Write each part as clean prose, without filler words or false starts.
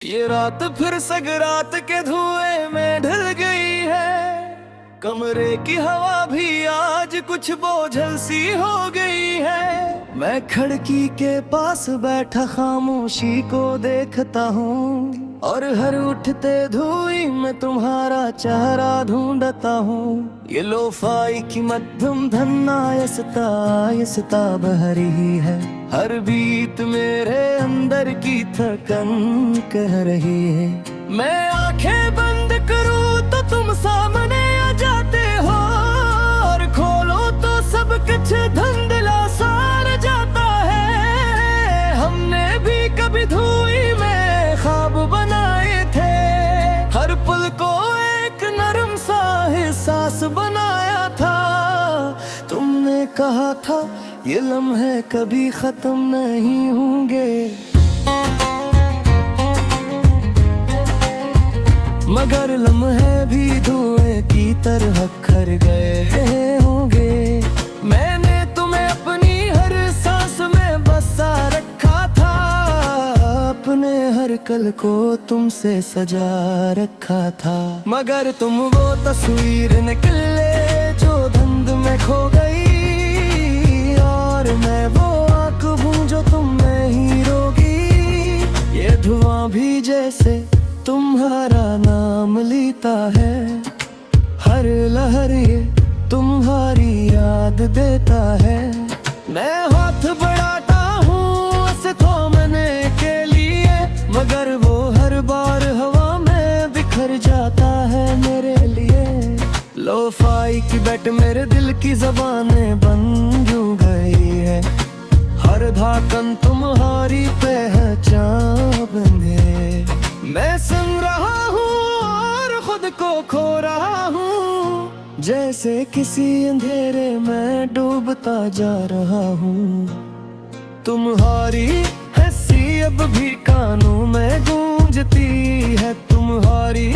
ये रात फिर सगरात के धुएं में ढल गई है। कमरे की हवा भी आज कुछ बोझल सी हो गई है। मैं खिड़की के पास बैठा खामोशी को देखता हूँ और हर उठते धुएं में तुम्हारा चेहरा ढूंढता हूँ। ये लोफाई की मध्यम धन आहिस्ता आहिस्ता बह रही है। हर बीत मेरे अंदर की थकन कह रही है। मैं आंखें बंद करूँ तो तुम सामने आ जाते हो और खोलो तो सब कुछ धुंधला सार जाता है। हमने भी कभी धुएं में ख्वाब बनाए थे, हर पल को एक नरम सा एहसास बनाया था। तुमने कहा था ये लम्हे कभी खत्म नहीं होंगे, मगर लम्हे भी धुएं की तरह खर गए होंगे। मैंने तुम्हें अपनी हर सांस में बसा रखा था, अपने हर कल को तुमसे सजा रखा था। मगर तुम वो तस्वीर निकले जो धुंध में खो गई, और मैं वो आँख हूँ जो तुम नहीं रोगी। ये धुआं भी जैसे तुम्हारा नाम लेता है, हर लहर ये तुम्हारी याद देता है। मैं हाथ बढ़ाता हूँ उसे थामने के लिए, मगर वो हर बार हवा में बिखर जाता है मेरे लिए। लोफाई की बैट मेरे दिल की ज़बानें बन यूं गई है, हर धड़कन तुम्हारी पहचान बने। मैं सुन रहा हूँ और खुद को खो रहा हूँ, जैसे किसी अंधेरे में डूबता जा रहा हूँ। तुम्हारी हंसी अब भी कानों में गूंजती है, तुम्हारी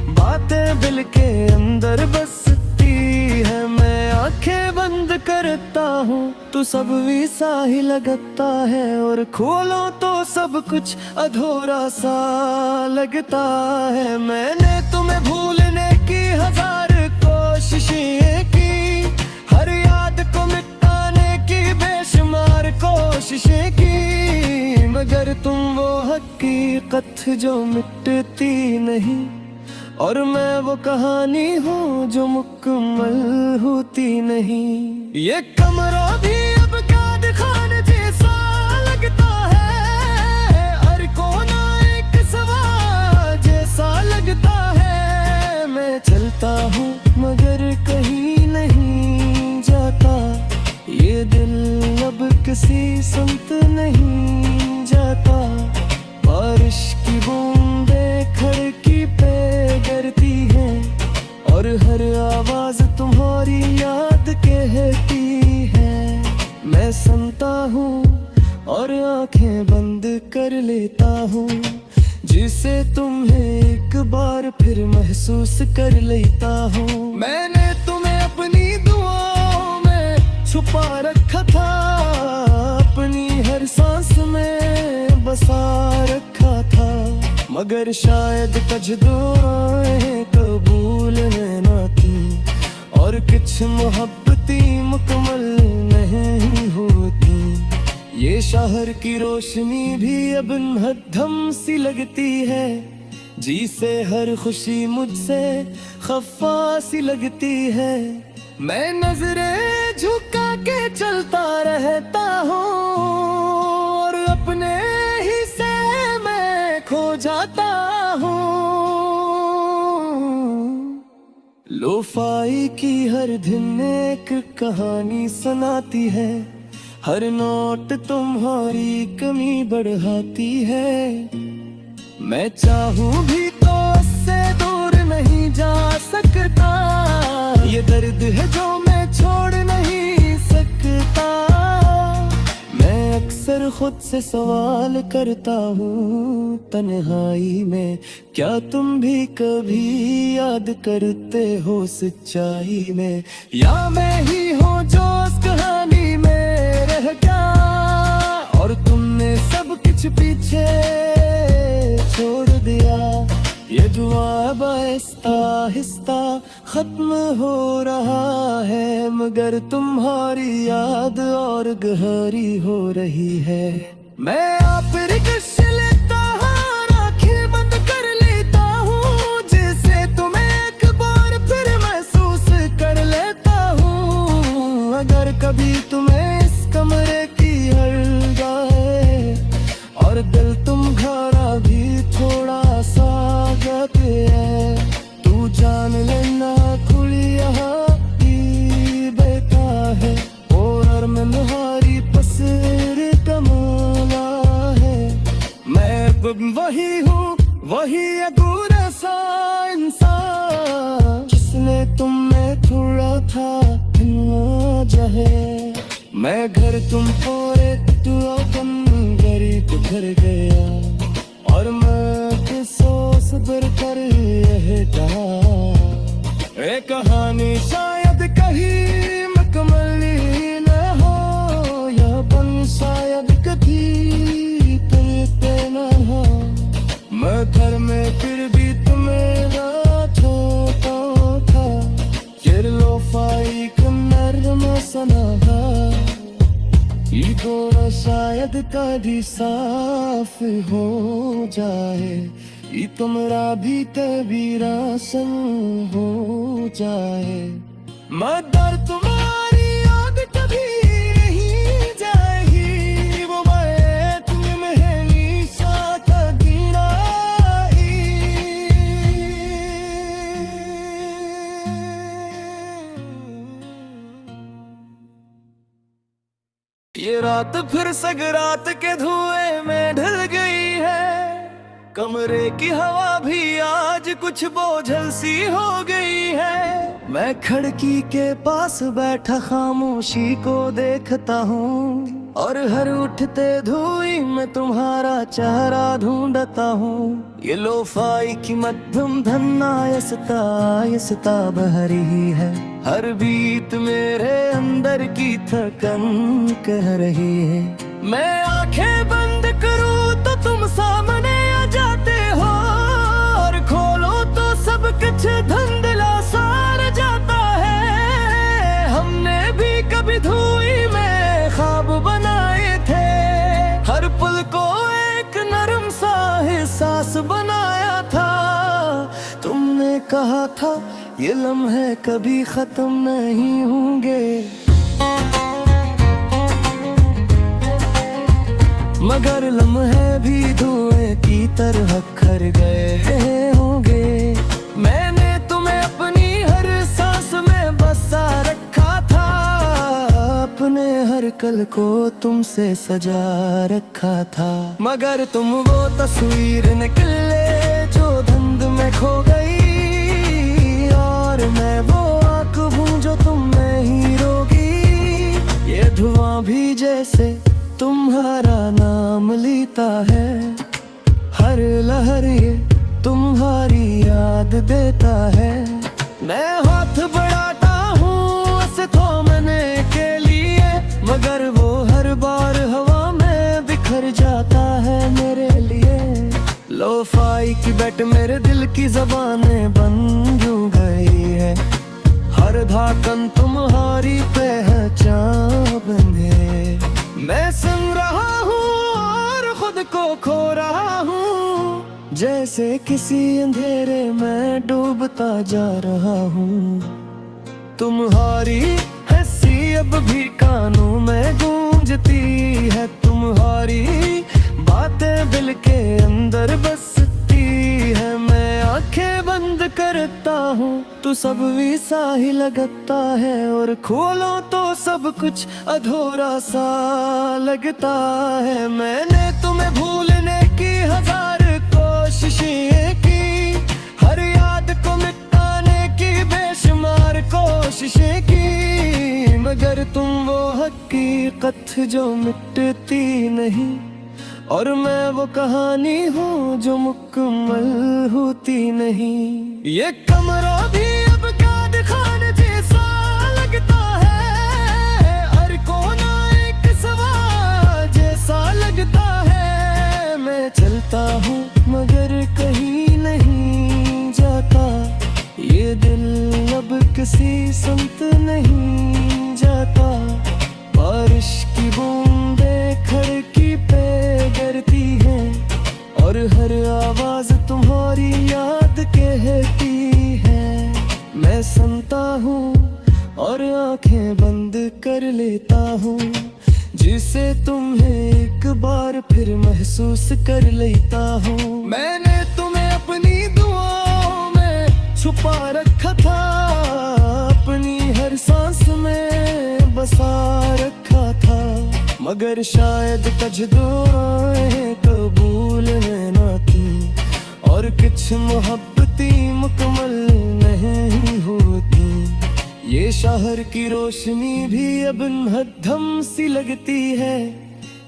बातें दिल के अंदर बसती है। मैं आंखें बंद करता हूँ तो सब वैसा ही लगता है, और खोलो तो सब कुछ अधूरा सा लगता है। मैंने तुम्हें भूलने की हजार कोशिशें की, हर याद को मिटाने की बेशुमार कोशिशें की, मगर तुम वो हकीकत जो मिटती नहीं, और मैं वो कहानी हूँ जो मुकम्मल होती नहीं। ये कमरा भी अब क्या दिखाने जैसा लगता है, हर कोना एक सवाल जैसा लगता है। मैं चलता हूँ मगर कहीं नहीं जाता, ये दिल अब किसी संत नहीं जाता। बारिश की बूंदें खिड़की पे गिरती है, और हर आवाज तुम्हारी याद कहती है। मैं सुनता हूँ और आंखें बंद कर लेता हूँ, जिसे तुम्हें एक बार फिर महसूस कर लेता हूँ। मैंने तुम्हें अपनी दुआओं में छुपा रखा था, अपनी हर सांस में बसा रखा था, मगर शायद कुछ दुआएं कबूल न थी, और कुछ मोहब्बती मुकम्मल नहीं होती। ये शहर की रोशनी भी अब मध्यम सी लगती है, जिसे हर खुशी मुझसे खफा सी लगती है। मैं नजरें झुका के चलता रहता हूँ, और अपने ही से मैं खो जाता हूँ। लोफाई की हर दिन एक कहानी सुनाती है, हर नोट तुम्हारी कमी बढ़ाती है। मैं चाहूँ भी तो उससे दूर नहीं जा सकता, ये दर्द है जो मैं छोड़ नहीं सकता। मैं अक्सर खुद से सवाल करता हूँ तन्हाई में, क्या तुम भी कभी याद करते हो सच्चाई में, या मैं ही हूँ जो उस कहानी में रह गया, और तुमने सब कुछ पीछे छोड़ अब आहिस्ता आहिस्ता खत्म हो रहा है, मगर तुम्हारी याद और गहरी हो रही है। मैं आप रिक्श लेता हूँ, आंखें बंद कर लेता हूँ, जैसे तुम्हें एक बार फिर महसूस कर लेता हूँ। अगर कभी तुम्हें इस कमरे की हल्का है और दिल तुम्हारा भी थोड़ा सा गते है, तू जान लेना खुली यहाँ की बेटा है और मैं तुम्हारी पसर कमाना है। मैं वही हूँ, वही अधूरा सा इंसान जिसने तुमने थोड़ा था जहे। मैं घर तुम और तू अपन गरीब घर गया और मैं किसों सब्र कर यह कहा। एक कहानी शायद कहीं मुकम्मल न हो, यह बन शायद कभी तुमसे न हो। मैं घर में फिर भी तुम्हें छोटा था, फिर लोफाई का नर्म सना था। ईगो शायद कभी साफ हो जाए, ये तुम्हारा भी तबीरा संग हो जाए। मगर तुम्हारी याद कभी नहीं जाएगी, वो मैं तुम्हें हमेशा तबीरा ये रात फिर सगरात के धुएं में ढल गई है, कमरे की हवा भी आज कुछ बोझल सी हो गई है। मैं खिड़की के पास बैठा खामोशी को देखता हूँ और हर उठते धुएं में तुम्हारा चेहरा ढूंढता हूँ। ये लोफाई की मध्यम धन आहिस्ता आहिस्ता बह रही है, हर बीत मेरे अंदर की थकन कह रही है। मैं आंखें बंद करूँ तो तुम सामने आ जाते हो और खोलो तो सब कुछ धुंधला सार जाता है। हमने भी कभी धुएं में ख्वाब बनाए थे, हर पल को एक नरम सा एहसास बनाया था। तुमने कहा था ये लम्हे कभी खत्म नहीं होंगे, मगर लम्हे भी धुएं की तरह खर गए होंगे। मैंने तुम्हें अपनी हर सांस में बसा रखा था, अपने हर कल को तुमसे सजा रखा था। मगर तुम वो तस्वीर निकले जो धुंध में खो गई, और मैं वो आँख हूँ जो तुम में ही रोगी। ये धुआं भी जैसे तुम्हारा नाम लेता है, हर लहर ये तुम्हारी याद देता है। मैं हाथ बढ़ाता हूँ उसे थामने के लिए, मगर वो हर बार हवा में बिखर जाता है मेरे लिए। लोफाई की बैट मेरे दिल की ज़बानें बन यूं गई है, हर धाकन तुम्हारी पहचान बने। मैं सुन रहा हूँ और खुद को खो रहा हूँ, जैसे किसी अंधेरे में डूबता जा रहा हूँ। तुम्हारी हंसी अब भी कानों में गूंजती है, तुम्हारी बातें दिल के अंदर बसती है। मैं आंखें बंद करता हूँ तो सब वैसा ही लगता है, और खोलो तो सब कुछ अधूरा सा लगता है। मैंने तुम्हें भूलने की हजार कोशिशें की, हर याद को मिटाने की बेशुमार कोशिशें की, मगर तुम वो हकीकत जो मिटती नहीं, और मैं वो कहानी हूँ जो मुकम्मल होती नहीं। ये कमरा भी अब कैद खाने जैसा लगता है, हर कोना एक सवाल जैसा लगता है। मैं चलता हूँ मगर कहीं नहीं जाता, किसी संत नहीं जाता, बारिश की बूंदें खिड़की पे गिरती हैं और हर आवाज तुम्हारी याद कहती है। मैं सुनता हूँ और आंखें बंद कर लेता हूँ, जिसे तुम्हें एक बार फिर महसूस कर लेता हूँ। मैंने तुम्हें अपनी दुआओं में छुपा रखा था, अपनी हर सांस में बसा रखा था, मगर शायद कुछ दुआएं कबूल न थी और कुछ मोहब्बतें मुकम्मल नहीं होती। ये शहर की रोशनी भी अब मध्यम सी लगती है,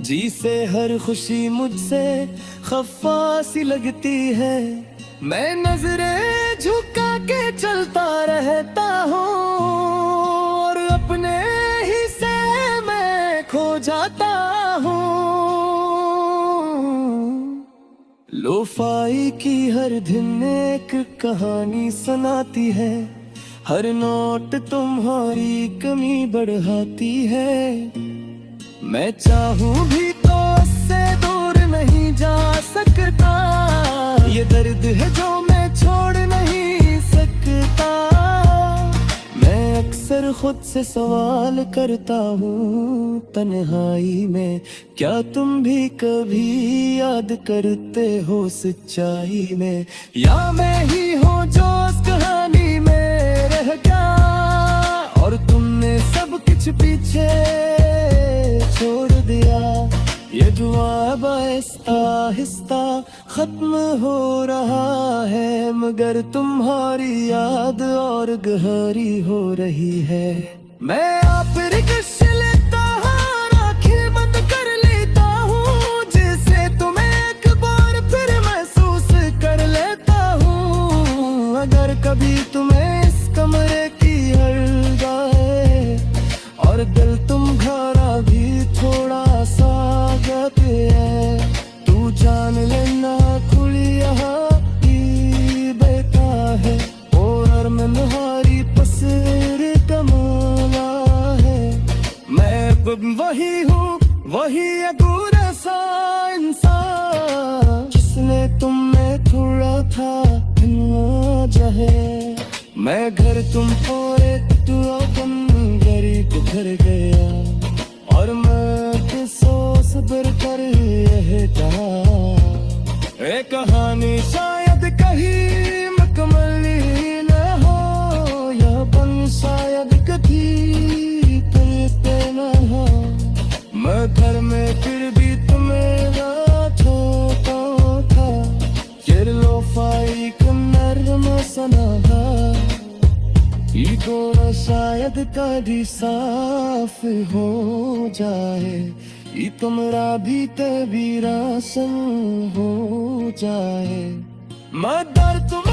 जिसे हर खुशी मुझसे खफा सी लगती है। मैं नजरें झुका के चलता रहता हूँ और अपने ही से मैं खो जाता हूँ। लोफाई की हर दिन एक कहानी सुनाती है, हर नोट तुम्हारी कमी बढ़ाती है। मैं चाहूं भी तो उससे दूर नहीं जा सकता, ये दर्द है जो मैं छोड़ नहीं सकता। मैं अक्सर खुद से सवाल करता हूँ तन्हाई में, क्या तुम भी कभी याद करते हो सच्चाई में, या मैं ही हूँ जो उस कहानी में रह गया और तुमने सब कुछ पीछे छोड़ दिया। ये दुआ अब आहिस्ता आहिस्ता खत्म हो रहा है, मगर तुम्हारी याद और गहरी हो रही है। मैं आप रिक्श लेता हूँ, आंखें बंद कर लेता हूँ, जिसे तुम्हें एक बार फिर महसूस कर लेता हूँ। अगर कभी तुम्हें इस कमरे की हर जाए और दिल तुम्हारा भी थोड़ा सा गत है, तू जान लेना खुली यहाँ की बेटा है और मैं तुम्हारी पसर कमाना है। मैं वही हूँ, वही अधूरा सा इंसान जिसने तुमने थोड़ा था है। मैं घर तुम और तू अपन गरीब घर गया और मैं किसो सब्र कर रहता। ये कहानी शायद कहीं मुकम्मल ही न हो, यह बन शायद कभी करते न हो। मैं घर में फिर भी तुम्हें ना छोटा था, ये लोफाई का नर्म सना था। ईगो शायद कभी साफ हो जाए, ये तुमरा भी तभी रासन हो जाए। मगर तुम